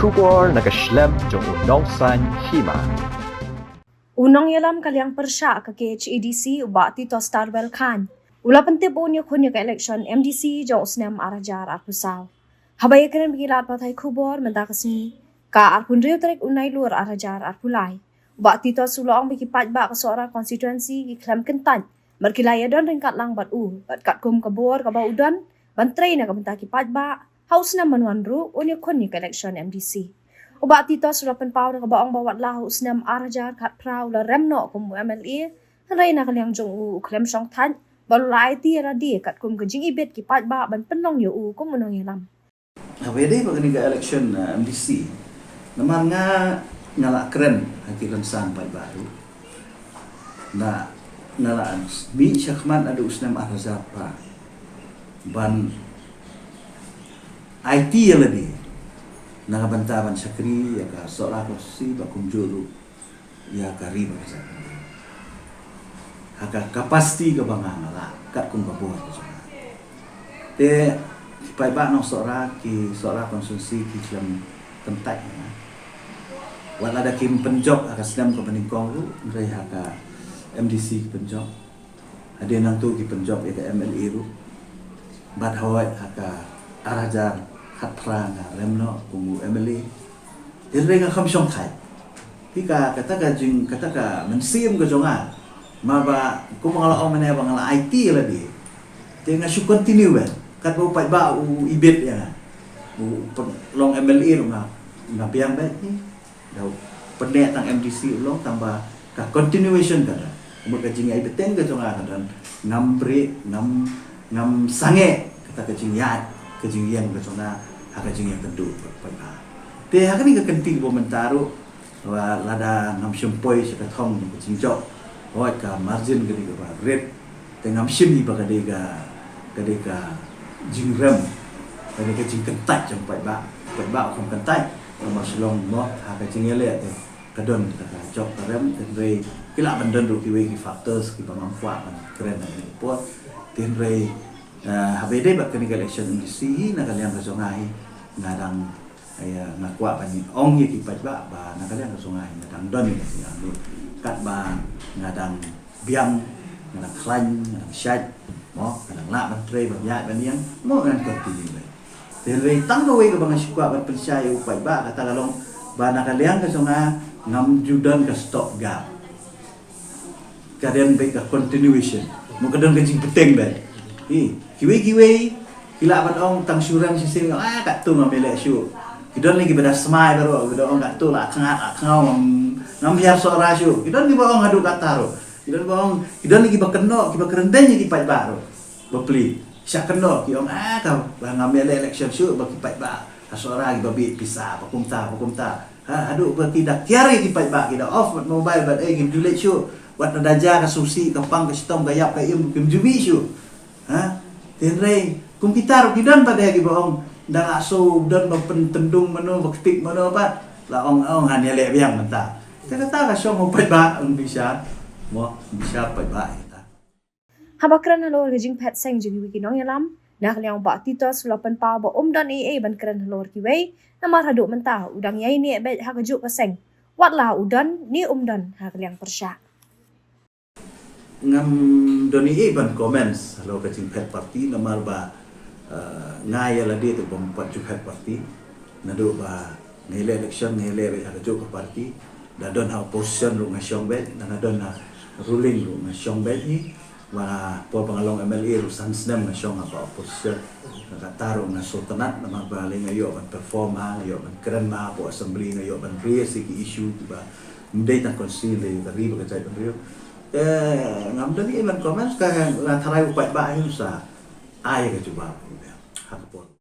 Kubor nakaslem jong unongsan hima. Unang yalam kaliang persya ka KHADC uba Tito Starwell Khan. Ula pentip unyo kunya ka election MDC jong usnem arajar arpusaw. Habaya keren bigilat patay kubor mentakasni ka arpundriyo tarik unay luar arajar arpulay. Uba Tito sulaong bikipat ba ka suara konstituensi kiklem kentan. Markilaya don ringkat lang bat bat kat kum kabor kabaw udon, bantray na kabanta kipat ba, haus na manwanru unyo kunya ka election MDC. Uba Tito sulapan pao na kabaong bawat lahos na arajar kat praw la remno kumu MLA, hanray na kaliang jong uklem siyang tan, balula IT radi kat kum kajing ibet kipat ba ban penong yu kumunong yalam. Pwede ba kani ka election MDC? Naman nga keren hakilan san pay baru na nalaan bi siya kaman adu usnam arajar pa ban IT lagi nangabantaban sa kri ya ka sola ko si bakum juru ya ka riba sa haka kapasti ka bangala kat kung babuhat ko te pay ba no sora konsumsi ki slam tentai wala ada kim penjok aka sedam ko paningkong ru ndai haka MDC penjok ada nang tu ki penjok ya MLA ru bat hawai haka arajar hat prang remno kumu MLA dire nga kham song khai pika kata ka mensim ko jonga maba ko mangala o mena bangala IT la di te nga su continue ben kat bo pai ba u ibet ya u long MLA ru nga piang ba ni dau pendek tang MDC long tambah ka continuation kada mo ka jing ai beteng ka jonga dan ngam sange kata ka jing ya ka jing yang ka jonga haka jing yang tentu pai ba te haka ni ka kenting bo mentaru wa lada ngam syempoi sa ka thong ka jing jok wa ka margin ka ka rate te ngam sim ni ba ka jing rem ka jing kentai jang pai ba không kentai mà selong mo haka jing ele te kadon ka jok ka rem te re kila bandan ru ki factors ki pamamfua kan keren ni pot tin re habede ba kani election ni si na kaliang ka songai ngadang aya ngakwa pani ong ye ki pat ba na kaliang ka songai ngadang don ni si anu kat ba ngadang biang ngadang klan ngadang syat mo ngadang la ban tre ba ya ban yang mo kan ko ti ni tin re tang no we ka bang sikwa ban pensai upai ba kata kalong ba na kaliang ka songa ngam judan ka stop gap kadang baik continuation mo kadang kajing peteng ba kiwi kila ban ong tang syurang sisim kat tu ngamele syu kidon lagi beda smai baru kidon ong kat tu la khangau ngam biar sora syu kidon ki ba ong adu kata ro kidon lagi bakeno ki bakerendenya ki pai baru bepli syak keno ki ong ka ngamele election syu ba ki pai ba sora ki babi pisah pakumta adu ba tidak tiari ki pai ba ki off mobile ba game julet syu wat daja ka susi ka pang ka stom ka yap ka im kim jumi syu tenrei kum kita ro kidan pada ki bohong dang aso dan tendung mano baktik mano apa la ong hanya le biang menta kata ka syong mo pai ba bisa pai ba ita Habakran halor gajing pet seng jigi wikinong yalam na kaliang ba Tito sulapan pao ba dan AA ban keren halor kiwei na marhaduk menta udang yai ni bet hakajuk ka seng wat la udan ni dan hakaliang persya ngam doni ban comments halo kacing pet party namar ba ngaya la dia tu bompat ju pet party nado ba ngele election ngele ba ka ju party da don ha opposition ru ngasyong bet na don ha ruling ru ngasyong bet ni wa po pangalong MLA ru sansnem ngasyong ha opposition ka taro na sultanat namar ba le ngayo ban perform ngayo ban keren ma po assembly ngayo ban raise ki issue ba ndai tan concile ka riba ka cai ban rio ngam dan iman komen sekarang la tharai upai ba yu sa ai ka cuba hakpon